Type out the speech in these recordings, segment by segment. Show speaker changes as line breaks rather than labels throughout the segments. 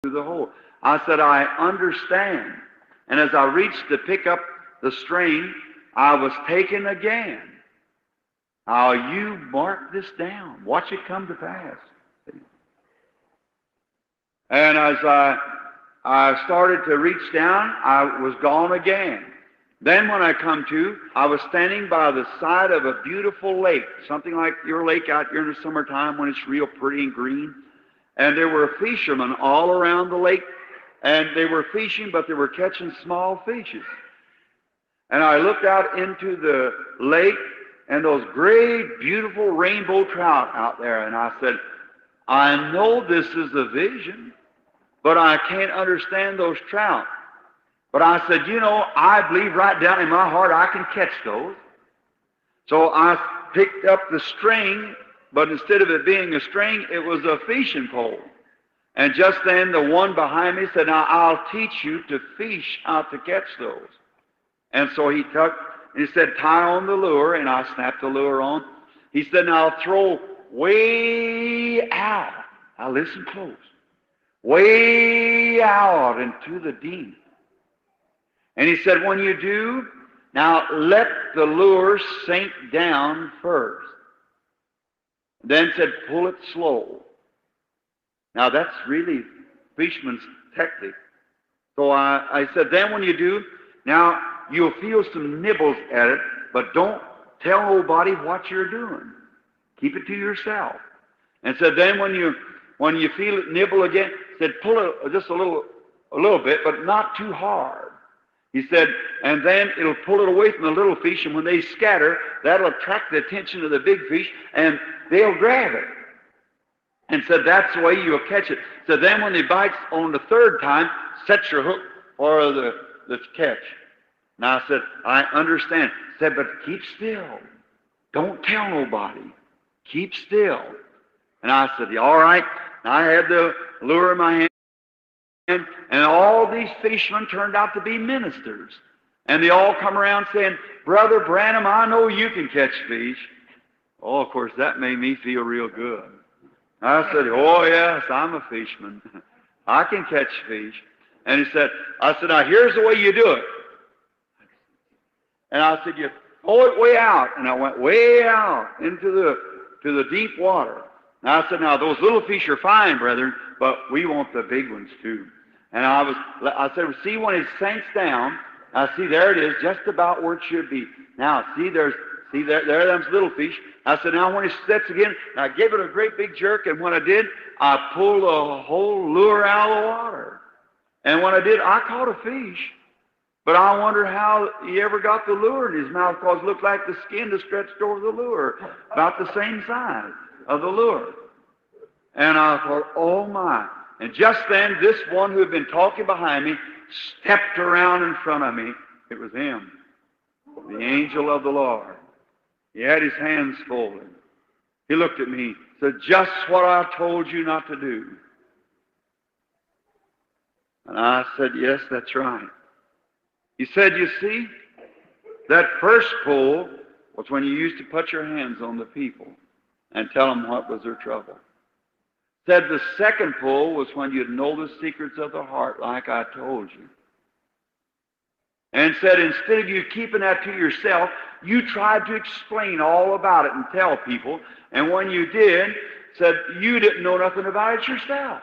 through the hole. I said, I understand. And as I reached to pick up the string, I was taken again. Now you mark this down. Watch it come to pass. And as I started to reach down, I was gone again. Then when I come to, I was standing by the side of a beautiful lake, something like your lake out here in the summertime when it's real pretty and green. And there were fishermen all around the lake, and they were fishing, but they were catching small fishes. And I looked out into the lake, and those great, beautiful rainbow trout out there, and I said, I know this is a vision, but I can't understand those trout. But I said, you know, I believe right down in my heart I can catch those. So I picked up the string, but instead of it being a string, it was a fishing pole. And just then the one behind me said, now I'll teach you to fish how to catch those. And so he said, tie on the lure, and I snapped the lure on. He said, now I'll throw way out. Now listen close. Way out into the deep. And he said, when you do, now let the lure sink down first. Then said, pull it slow. Now that's really fisherman's technique. So I said, then when you do, now you'll feel some nibbles at it, but don't tell nobody what you're doing. Keep it to yourself. And said, then when you feel it nibble again, said, pull it just a little bit, but not too hard. He said, and then it'll pull it away from the little fish, and when they scatter, that'll attract the attention of the big fish, and they'll grab it. And said, that's the way you'll catch it. So then when he bites on the third time, set your hook for the catch. Now I said, I understand. Said, but keep still. Don't tell nobody. Keep still. And I said, yeah, all right. Now I had the lure in my hand. And all these fishermen turned out to be ministers. And they all come around saying, Brother Branham, I know you can catch fish. Oh, of course, that made me feel real good. I said, oh, yes, I'm a fisherman. I can catch fish. And I said, now here's the way you do it. And I said, you throw it way out. And I went way out into the deep water. And I said, now those little fish are fine, brethren, but we want the big ones too. And I said, see, when it sinks down, I see there it is, just about where it should be. Now, there them's little fish. I said, now when it sets again, I gave it a great big jerk, and when I did, I pulled the whole lure out of the water. And when I did, I caught a fish. But I wonder how he ever got the lure in his mouth, because it looked like the skin was stretched over the lure, about the same size of the lure. And I thought, oh my. And just then, this one who had been talking behind me stepped around in front of me. It was him, the angel of the Lord. He had his hands folded. He looked at me, said, just what I told you not to do. And I said, yes, that's right. He said, you see, that first pull was when you used to put your hands on the people and tell them what was their trouble. Said the second pull was when you'd know the secrets of the heart like I told you. And said instead of you keeping that to yourself, you tried to explain all about it and tell people. And when you did, said you didn't know nothing about it yourself.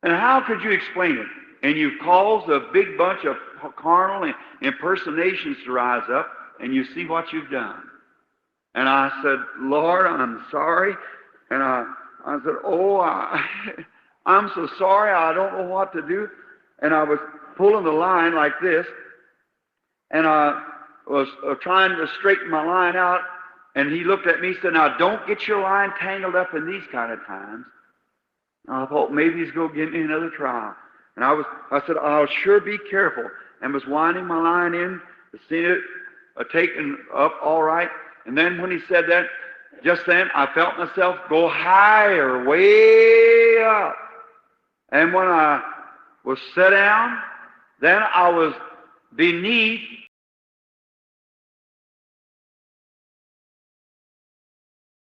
And how could you explain it? And you caused a big bunch of carnal impersonations to rise up, and you see what you've done. And I said, Lord, I'm sorry. And I said, oh, I'm so sorry, I don't know what to do. And I was pulling the line like this, and I was trying to straighten my line out, and he looked at me and said, now don't get your line tangled up in these kind of times. And I thought maybe he's going to give me another try. And I said, I'll sure be careful, and was winding my line in, seeing it taken up all right. And then when he said that, just then, I felt myself go higher, way up. And when I was set down, then I was beneath